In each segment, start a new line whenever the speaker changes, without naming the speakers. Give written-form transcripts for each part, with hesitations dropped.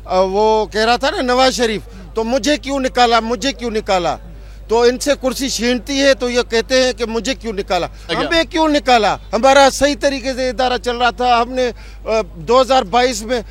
वो कह रहा था ना नवाज शरीफ, तो मुझे क्यों निकाला, तो इनसे कुर्सी छीनती है तो ये कहते हैं कि मुझे क्यों निकाला, हमें क्यों निकाला, हमारा सही तरीके से इदारा चल रहा था। हमने 2022 में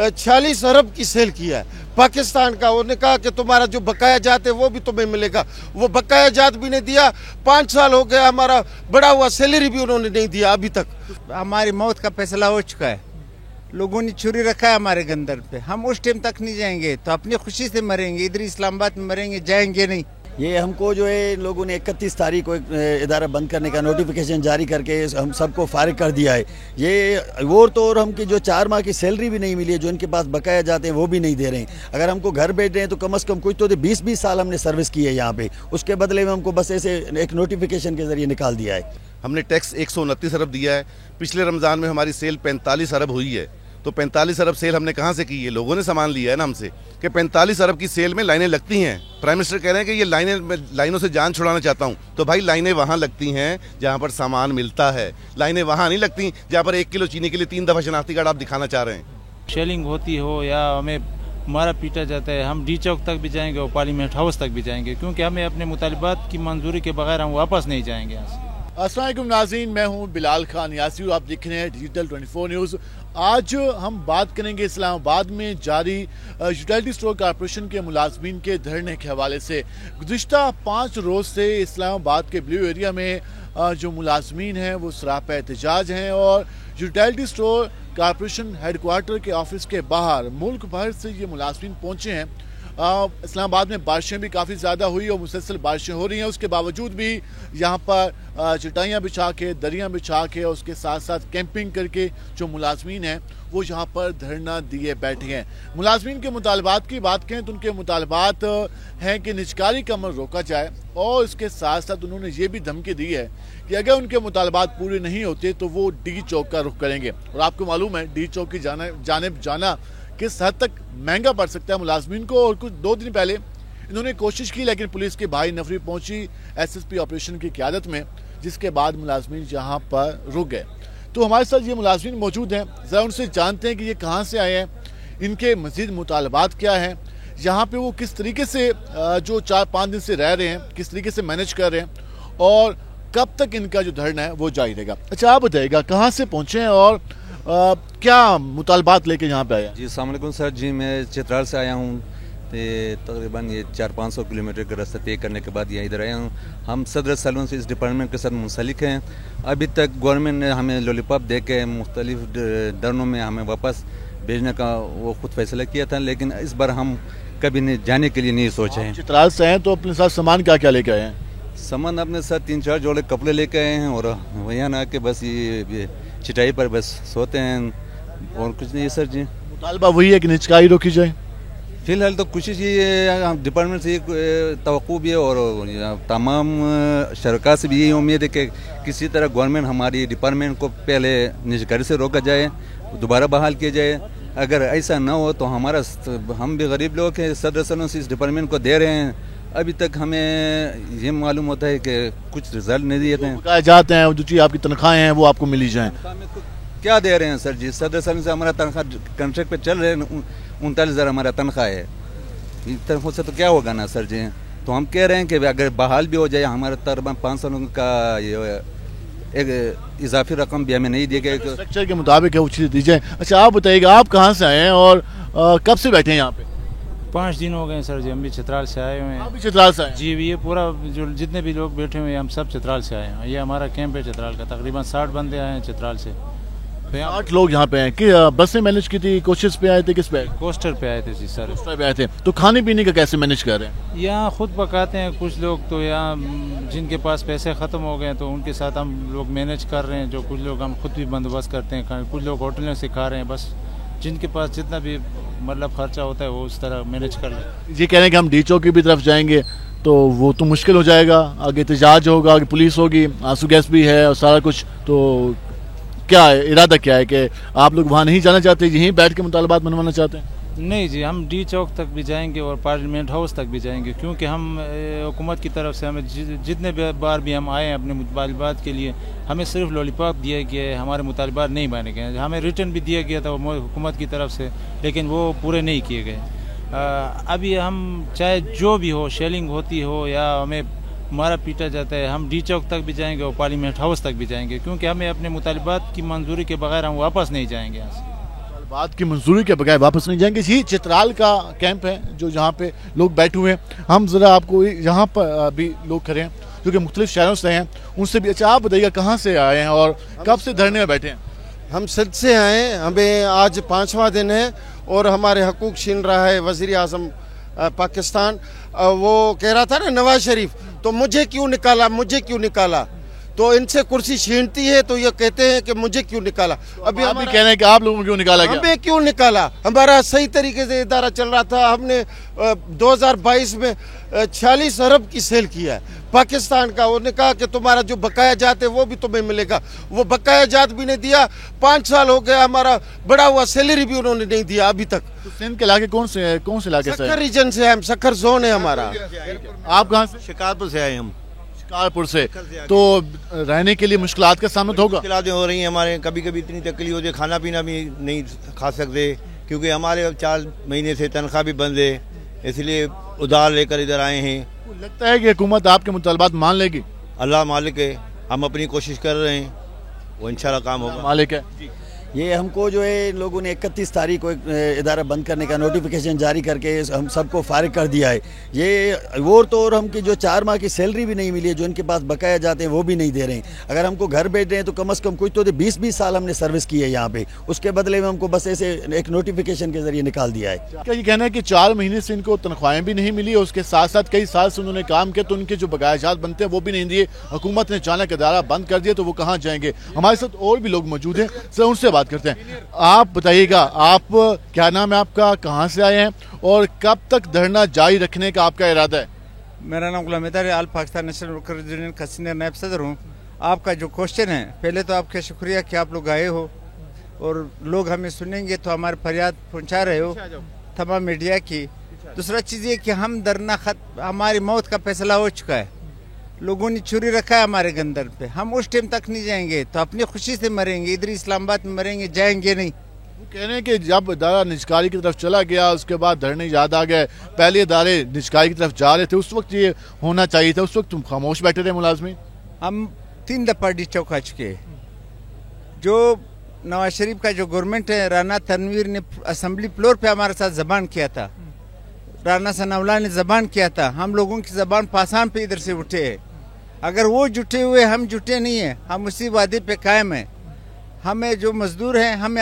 46 अरब की सेल किया है पाकिस्तान का। उन्होंने कहा कि तुम्हारा जो बकाया जात है वो भी तुम्हें मिलेगा, वो बकाया जात भी नहीं दिया। 5 साल हो गया, हमारा बढ़ा हुआ सैलरी भी उन्होंने नहीं दिया अभी तक।
हमारी मौत का फैसला हो चुका है, लोगों ने छुरी रखा है हमारे गंदर पे, हम उस टाइम तक नहीं जाएंगे, तो अपनी खुशी से मरेंगे, इधर इस्लामाबाद में मरेंगे, जाएंगे नहीं।
ये हमको जो है लोगों ने 31 तारीख को इदारा बंद करने का नोटिफिकेशन जारी करके हम सबको फारिग कर दिया है। ये वो तो और हमकी जो 4 माह की सैलरी भी नहीं मिली है, जो इनके पास बकाया जाते हैं वो भी नहीं दे रहे हैं। अगर हमको घर बैठ रहे हैं तो कम से कम कुछ तो 20-20 साल हमने सर्विस की है यहाँ पे, उसके बदले में हमको बस ऐसे एक नोटिफिकेशन के जरिए निकाल दिया है।
हमने टैक्स 129 अरब दिया है। पिछले रमज़ान में हमारी सेल 45 अरब हुई है, तो 45 अरब सेल हमने कहाँ से की है? लोगों ने सामान लिया है ना हमसे, कि 45 अरब की सेल में लाइनें लगती हैं। प्राइम मिनिस्टर कह रहे हैं कि ये लाइनों से जान छुड़ाना चाहता हूँ, तो भाई लाइनें वहाँ लगती हैं जहाँ पर सामान मिलता है, लाइनें वहाँ नहीं लगती जहाँ पर 1 किलो चीनी के लिए 3 दफ़ा शनाख्ती कार्ड आप दिखाना चाह रहे हैं।
शेलिंग होती हो या हमें मारा पीटा जाता है, हम डी चौक तक भी जाएंगे और पार्लियामेंट हाउस तक भी जाएंगे, क्योंकि हमें अपने मुतालिबात की मंजूरी के बगैर हम वापस नहीं जाएंगे यहाँ से।
अस्सलाम वालेकुम नाज़रीन, मैं हूं बिलाल खान यासी, आप देख रहे हैं डिजिटल 24 न्यूज़। आज हम बात करेंगे इस्लामाबाद में जारी यूटिलिटी स्टोर कॉरपोरेशन के मुलाजमीन के धरने के हवाले से। गुज़िश्ता 5 रोज़ से इस्लामाबाद के ब्लू एरिया में जो मुलाजमीन हैं वो सरापा एहतजाज हैं और यूटिलिटी स्टोर कॉरपोरेशन हेडक्वार्टर के ऑफिस के बाहर मुल्क भर से ये मुलाजमीन पहुँचे हैं। इस्लामाबाद में बारिशें भी काफ़ी ज़्यादा हुई और मुसलसल बारिशें हो रही हैं, उसके बावजूद भी यहाँ पर चटाइयाँ बिछा के, दरियाँ बिछा के और उसके साथ साथ कैंपिंग करके जो मुलाजमीन हैं वो यहाँ पर धरना दिए बैठे हैं। मुलाजमीन के मुतालबात की बात करें तो उनके मुतालबात हैं कि निजकारी का अमल रोका जाए और इसके साथ साथ उन्होंने ये भी धमकी दी है कि अगर उनके मुतालबात पूरे नहीं होते तो वो डी चौक का रुख करेंगे। और आपको मालूम है डी चौक की जानिब जाना किस हद तक महंगा पड़ सकता है मुलाजमीन को। और कुछ 2 दिन पहले इन्होंने कोशिश की, लेकिन पुलिस की भारी नफरी पहुंची एसएसपी ऑपरेशन की क़यादत में, जिसके बाद मुलाजमीन यहाँ पर रुक गए। तो हमारे साथ ये मुलाजमीन मौजूद हैं, ज़रा उनसे जानते हैं कि ये कहाँ से आए हैं, इनके मज़ीद मुतालबात क्या हैं, यहाँ पे वो किस तरीके से जो 4-5 दिन से रह रहे हैं किस तरीके से मैनेज कर रहे हैं और कब तक इनका जो धरना है वो जारी रहेगा। अच्छा, आप बताइएगा कहाँ से पहुँचे हैं और क्या मुतालबात लेके यहाँ पे आया?
जी अस्सलाम वालेकुम सर जी, मैं चित्राल से आया हूँ। तकरीबन ये 400-500 किलोमीटर का रास्ता तय करने के बाद यहाँ इधर आया हूँ। हम सदर सालों से इस डिपार्टमेंट के साथ मुंसलिक हैं। अभी तक गवर्नमेंट ने हमें लॉलीपॉप दे के मुख्तलिफ धरनों में हमें वापस भेजने का वो खुद फैसला किया था, लेकिन इस बार हम कभी नहीं जाने के लिए नहीं सोचे हैं।
चित्राल से हैं तो अपने साथ सामान क्या क्या लेके आए हैं?
सामान अपने साथ 3-4 जोड़े कपड़े लेके आए हैं और वहाँ ना के बस ये चटाई पर बस सोते हैं और कुछ नहीं है सर जी।
मुतालबा वही है कि निजकारी रोकी जाए।
फिलहाल तो कोशिश ये डिपार्टमेंट से तवक्को भी है और तमाम शरका से भी यही उम्मीद है कि किसी तरह गवर्नमेंट हमारी डिपार्टमेंट को पहले निजकारी से रोका जाए, दोबारा बहाल किया जाए। अगर ऐसा ना हो तो हम भी गरीब लोग हैं, सदर सालों से इस डिपार्टमेंट को दे रहे हैं, अभी तक हमें ये मालूम होता है कि कुछ रिजल्ट नहीं दिए हैं।
जाते हैं जो चीज़ आपकी तनख्वाहें हैं वो आपको मिली जाएँ,
क्या दे रहे हैं सर जी? सदर सालों से हमारा तनख्वाह कॉन्ट्रैक्ट पे चल रहे हैं, 39,000 हमारा तनख्वाह है। तनख्वाह से तो क्या होगा ना सर जी। तो हम कह रहे हैं कि अगर बहाल भी हो जाए हमारा तकरीबन 5 सालों का ये एक इजाफी रकम भी हमें नहीं दिया गया,
स्ट्रक्चर के मुताबिक है वो चीज़ दी जाए। अच्छा, आप बताइएगा आप कहाँ से आए हैं और कब से बैठे हैं यहाँ पे?
5 दिन हो गए सर जी, हम भी चित्राल से आए हुए हैं।
आप भी चित्राल से आए?
जी, ये पूरा जो जितने भी लोग बैठे हुए हैं हम सब चित्राल से आए हैं। ये हमारा कैंप है चित्राल का, तकरीबन 60 बंदे आए हैं चित्राल से।
8 लोग यहाँ पे हैं कि बस से मैनेज की थी, कोशिश पे आए थे, किस पे?
कोस्टर पे आए थे जी सर।
कोस्टर पे आए थे। तो खाने पीने का कैसे मैनेज कर रहे हैं?
यहाँ खुद पकाते हैं कुछ लोग, तो यहाँ जिनके पास पैसे ख़त्म हो गए तो उनके साथ हम लोग मैनेज कर रहे हैं। जो कुछ लोग हम खुद भी बंदोबस्त करते हैं, कुछ लोग होटलों से खा रहे हैं। बस जिनके पास जितना भी मतलब खर्चा होता है वो उस तरह मैनेज कर ले।
ये कह रहे हैं कि हम डी चौक की तरफ जाएंगे तो वो तो मुश्किल हो जाएगा, आगे एहतजाज होगा, आगे पुलिस होगी, आंसू गैस भी है और सारा कुछ। तो क्या है इरादा, क्या है कि आप लोग वहाँ नहीं जाना चाहते, यहीं बैठ के मुतालबात मनवाना चाहते हैं?
नहीं जी, हम डी चौक तक भी जाएंगे और पार्लियामेंट हाउस तक भी जाएंगे, क्योंकि हम हुकूमत की तरफ से हमें जितने बार भी हम आए हैं अपने मुतालबात के लिए, हमें सिर्फ लॉलीपॉप दिया गया है, हमारे मुतालबात नहीं माने गए। हमें रिटर्न भी दिया गया था हुकूमत की तरफ से, लेकिन वो पूरे नहीं किए गए। अभी हम चाहे जो भी हो, शेलिंग होती हो या हमें मारा पीटा जाता है, हम डी चौक तक भी जाएंगे और पार्लियामेंट हाउस तक भी जाएंगे, क्योंकि हमें अपने मुतालबात की मंजूरी के बगैर हम वापस नहीं जाएंगे यहाँ से।
बात की मंजूरी के बगैर वापस नहीं जाएंगे। ये चित्राल का कैंप है जो जहाँ पे लोग बैठे हुए हैं। हम ज़रा आपको यहाँ पर भी लोग खड़े हैं जो कि मुख्तलिफ शहरों से हैं, उनसे भी। अच्छा, आप बताइएगा कहाँ से आए हैं और कब से धरने में बैठे हैं?
हम सिंध से आए, हमें आज 5वां दिन है और हमारे हकूक छीन रहा है वज़ीर आज़म पाकिस्तान। वो कह रहा था ना नवाज शरीफ, तो मुझे क्यों निकाला, तो इनसे कुर्सी छीनती है तो ये कहते हैं कि मुझे क्यों निकाला।
अभी आप भी कह रहे हैं कि आप लोगों को क्यों निकाला गया?
हमें क्यों निकाला? हमारा सही तरीके से इदारा चल रहा था। हमने 2022 में 46 अरब की सेल किया है पाकिस्तान का। उन्होंने कहा कि तुम्हारा जो बकाया जात है वो भी तुम्हें मिलेगा, वो बकाया जात भी नहीं दिया। 5 साल हो गया, हमारा बढ़ा हुआ सैलरी भी उन्होंने नहीं दिया अभी तक।
तो सिंध के इलाके कौन से इलाके से?
सक्खर रीजन से, हम सक्खर जोन है हमारा।
आप कहाँ से?
शिकारपुर से आए हम।
शिकारपुर से। तो रहने के लिए मुश्किलात का सामना होगा?
मुश्किलातें हो रही हैं हमारे, कभी कभी इतनी तकलीफ होती है, खाना पीना भी नहीं खा सकते, क्योंकि हमारे 4 महीने से तनख्वाह भी बंद है, इसलिए उधार लेकर इधर आए हैं।
लगता है कि हुकूमत आपके मुतालबात मान लेगी?
अल्लाह मालिक है, हम अपनी कोशिश कर रहे हैं, वो इंशाल्लाह काम होगा।
मालिक है।
ये हमको जो है इन लोगों ने 31 तारीख को इदारा बंद करने का नोटिफिकेशन जारी करके हम सबको फारिग कर दिया है। ये वो तो और हमकी जो 4 माह की सैलरी भी नहीं मिली है, जो इनके पास बकाया जाते हैं वो भी नहीं दे रहे हैं। अगर हमको घर भेज रहे हैं तो कम से कम कुछ तो 20-20 साल हमने सर्विस की है यहाँ पे, उसके बदले में हमको बस ऐसे एक नोटिफिकेशन के जरिए निकाल दिया है।
क्या ये कहना है कि 4 महीने से इनको तनख्वाहें भी नहीं मिली, उसके साथ साथ कई साल से उन्होंने काम किया तो उनके जो बकायाजात बनते हैं वो भी नहीं दिए, हुकूमत ने अचानक इदारा बंद कर दिया, तो वो कहाँ जाएंगे? हमारे साथ और भी लोग मौजूद हैं, सर उनसे बात करते हैं। आप बताइएगा, आप क्या नाम है आपका, कहाँ से आए हैं और कब तक धरना जारी रखने का आपका इरादा है?
मेरा नाम गुलाम हैदर है, आल पाकिस्तान नेशनल वर्कर्स यूनियन का सीनियर नायब सदर हूँ। आपका जो क्वेश्चन है, पहले तो आपका शुक्रिया कि आप लोग आए हो और लोग हमें सुनेंगे तो हमारे फरियाद पहुँचा रहे हो तमाम मीडिया की। दूसरा चीज़ ये कि हम धरना हमारी मौत का फैसला हो चुका है, लोगों ने छुरी रखा है हमारे गंदर पे, हम उस टाइम तक नहीं जाएंगे, तो अपनी खुशी से मरेंगे, इधर इस्लामाबाद में मरेंगे, जाएंगे नहीं।
वो कह रहे हैं कि जब इदारा निजकारी की तरफ चला गया उसके बाद धरने याद आ गए, पहले इदारे निजकारी की तरफ जा रहे थे, उस वक्त ये होना चाहिए था, उस वक्त तुम खामोश बैठे थे मुलाजमीन।
हम 3 दफ़ा डी चौक आ चुके हैं। जो नवाज शरीफ का जो गवर्नमेंट है, राना तनवीर ने असम्बली फ्लोर पे हमारे साथ जबान किया था, राना सनाउल्लाह ने जबान किया था, हम लोगों की जबान पासान पे इधर से उठे है। अगर वो जुटे हुए, हम जुटे नहीं है, हम उसी वादे पे कायम है। हमें जो मजदूर हैं, हमें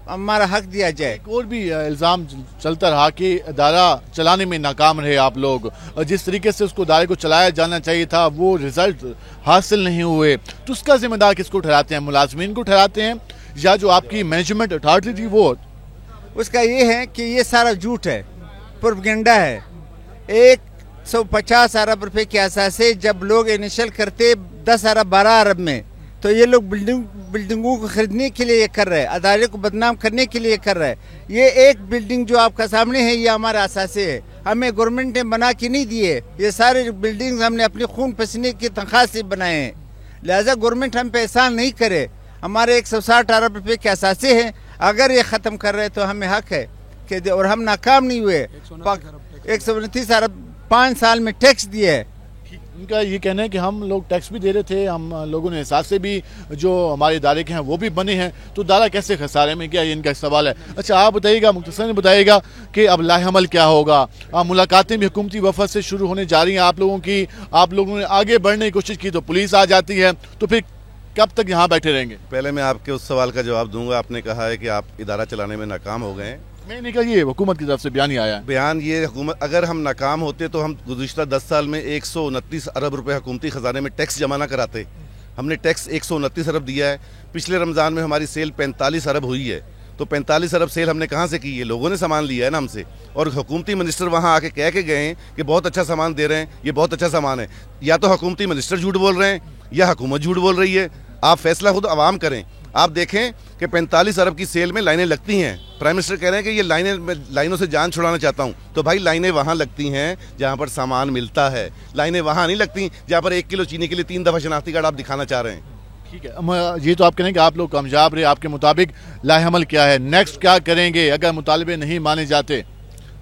हमारा हक दिया जाए।
एक और भी इल्ज़ाम चलता रहा कि इदारा चलाने में नाकाम रहे आप लोग, और जिस तरीके से उसको इदारे को चलाया जाना चाहिए था वो रिजल्ट हासिल नहीं हुए, तो उसका जिम्मेदार किसको ठहराते हैं? मुलाजमीन को ठहराते हैं या जो आपकी मैनेजमेंट अथॉरिटी थी वो?
उसका ये है कि ये सारा झूठ है, प्रोपेगेंडा है। 150 अरब रुपए के असास से जब लोग इनिशियल करते 10 अरब 12 अरब में, तो ये लोग बिल्डिंगों को खरीदने के लिए ये कर रहे हैं, अदारे को बदनाम करने के लिए कर रहे हैं। ये एक बिल्डिंग जो आपका सामने है, ये हमारे असासे है, हमें गवर्नमेंट ने बना के नहीं दिए। ये सारे बिल्डिंग्स हमने अपने खून पसीने की तनख्वाह से बनाए हैं, लिहाजा गवर्नमेंट हम पे एहसान नहीं करे। हमारे 160 अरब रुपये के असासे हैं, अगर ये ख़त्म कर रहे तो हमें हक है कि, और हम नाकाम नहीं हुए। 129 अरब 5 साल में टैक्स दिए है।
उनका ये कहना है कि हम लोग टैक्स भी दे रहे थे, हम लोगों ने एहसास से भी जो हमारे इदारे के हैं वो भी बने हैं, तो इदारा कैसे खसारे में गया, ये इनका सवाल है। अच्छा, आप बताइएगा, मुख्तसर बताइएगा कि अब लाहेअमल क्या होगा? मुलाकातें भी हुकूमती वफद से शुरू होने जा रही हैं आप लोगों की, आप लोगों ने आगे बढ़ने की कोशिश की तो पुलिस आ जाती है, तो फिर कब तक यहाँ बैठे रहेंगे?
पहले मैं आपके उस सवाल का जवाब दूंगा। आपने कहा है कि आप इदारा चलाने में नाकाम हो गए हैं।
मैंने कहा ये हुकूमत की तरफ से बयान ही आया है।
बयान ये हुकूमत, अगर हम नाकाम होते तो हम गुज़िश्ता 10 साल में 129 अरब रुपए हुकूमती ख़जाने में टैक्स जमा ना कराते। हमने टैक्स 129 अरब दिया है। पिछले रमज़ान में हमारी सेल 45 अरब हुई है, तो 45 अरब सेल हमने कहाँ से की है? लोगों ने सामान लिया है ना हमसे, और हुकूमती मिनिस्टर वहाँ आके कह के गए हैं कि बहुत अच्छा सामान दे रहे हैं, ये बहुत अच्छा सामान है। या तो हुकूमती मिनिस्टर झूठ बोल रहे हैं या हुकूमत झूठ बोल रही है। आप फैसला खुद आवाम करें। آپ دیکھیں کہ 45 ارب کی سیل میں لائنیں لگتی ہیں. پرائم منسٹر کہہ رہے ہیں کہ یہ لائنوں سے جان چھڑانا چاہتا ہوں. تو بھائی لائنیں وہاں لگتی ہیں جہاں پر سامان ملتا ہے, لائنیں وہاں نہیں لگتی جہاں پر 1 کلو چینی کے لیے 3 دفعہ شناختی کارڈ آپ دکھانا چاہ رہے ہیں.
ٹھیک ہے, یہ تو آپ کہیں کہ آپ لوگ کامیاب رہے, آپ کے مطابق لائحہ عمل کیا ہے, نیکسٹ کیا کریں گے اگر مطالبے نہیں مانے جاتے؟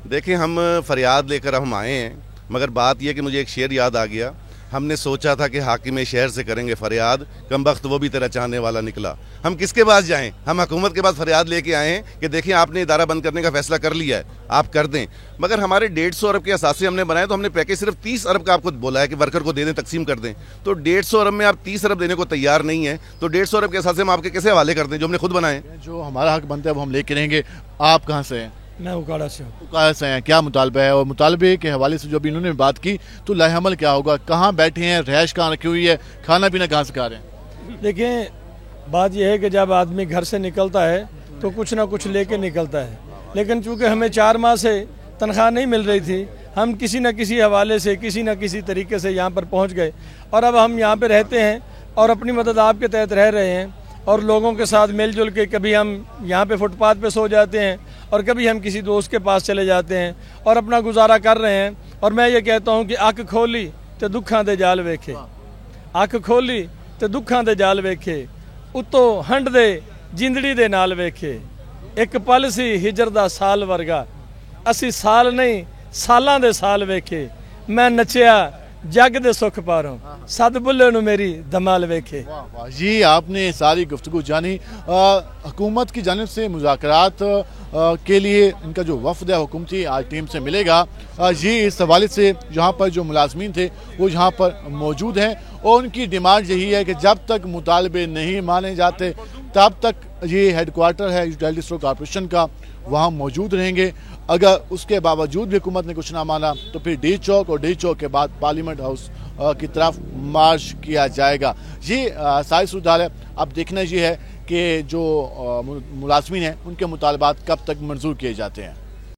دیکھیں ہم فریاد لے کر ہم آئے ہیں, مگر بات یہ کہ مجھے ایک شعر یاد آ گیا. ہم نے سوچا تھا کہ حاکم شہر سے کریں گے فریاد, کم بخت وہ بھی تیرا چاہنے والا نکلا. ہم کس کے پاس جائیں؟ ہم حکومت کے پاس فریاد لے کے آئے ہیں کہ دیکھیں آپ نے ادارہ بند کرنے کا فیصلہ کر لیا ہے, آپ کر دیں. مگر ہمارے 150 ارب کے اثاثے ہم نے بنائے, تو ہم نے پیکیج صرف 30 ارب کا آپ کو بولا ہے کہ ورکر کو دے دیں, تقسیم کر دیں. تو 150 ارب میں آپ 30 ارب دینے کو تیار نہیں ہیں, تو 150 ارب کے اثاثے ہم آپ کے کیسے حوالے کر دیں جو ہم نے خود بنائے ہیں؟
جو ہمارا حق بنتا ہے وہ ہم لے کے رہیں گے. آپ کہاں سے ہیں؟
میں اکاڑا سے ہوں.
اکاڑا سے ہیں, کیا مطالبہ ہے؟ اور مطالبے کے حوالے سے جو ابھی انہوں نے بات کی, تو لائحہ عمل کیا ہوگا؟ کہاں بیٹھے ہیں, رہائش کہاں رکھی ہوئی ہے, کھانا پینا کہاں سے کھا رہے ہیں؟
دیکھیں بات یہ ہے کہ جب آدمی گھر سے نکلتا ہے تو کچھ نہ کچھ لے کے نکلتا ہے, لیکن چونکہ ہمیں 4 ماہ سے تنخواہ نہیں مل رہی تھی, ہم کسی نہ کسی حوالے سے کسی نہ کسی طریقے سے یہاں پر پہنچ گئے, اور اب ہم یہاں پہ رہتے ہیں اور اپنی مدد آپ کے تحت رہ رہے ہیں, اور لوگوں کے ساتھ مل جل کے کبھی ہم یہاں پہ فٹ پاتھ پہ سو جاتے ہیں اور کبھی ہم کسی دوست کے پاس چلے جاتے ہیں اور اپنا گزارا کر رہے ہیں. اور میں یہ کہتا ہوں کہ اکھ کھولی تے دکھاں دے جال ویکھے, اکھ کھولی تے دکھاں دے جال ویکھے, اتو ہنڈ دے جندڑی دے نال ویکھے, ایک پل سی ہجر دا سال ورگا, اسی سال نہیں سالاں دے سال ویکھے, میں نچیا جگ دے سکھ پاروں, سد بلے نو میری دمال ویکھے.
جی آپ نے ساری گفتگو جانی. حکومت کی جانب سے مذاکرات کے لیے ان کا جو وفد ہے حکومتی آج ٹیم سے ملے گا, جی اس حوالے سے یہاں پر جو ملازمین تھے وہ یہاں پر موجود ہیں, اور ان کی ڈیمانڈ یہی ہے کہ جب تک مطالبے نہیں مانے جاتے تب تک یہ ہیڈ کوارٹر ہے یوٹیلٹی اسٹور کارپوریشن کا, وہاں موجود رہیں گے. اگر اس کے باوجود بھی حکومت نے کچھ نہ مانا تو پھر ڈی چوک, اور ڈی چوک کے بعد پارلیمنٹ ہاؤس کی طرف مارچ کیا جائے گا. جی ساری صورتحال ہے, اب دیکھنا یہ ہے کہ جو ملازمین ہیں ان کے مطالبات کب تک منظور کیے جاتے ہیں.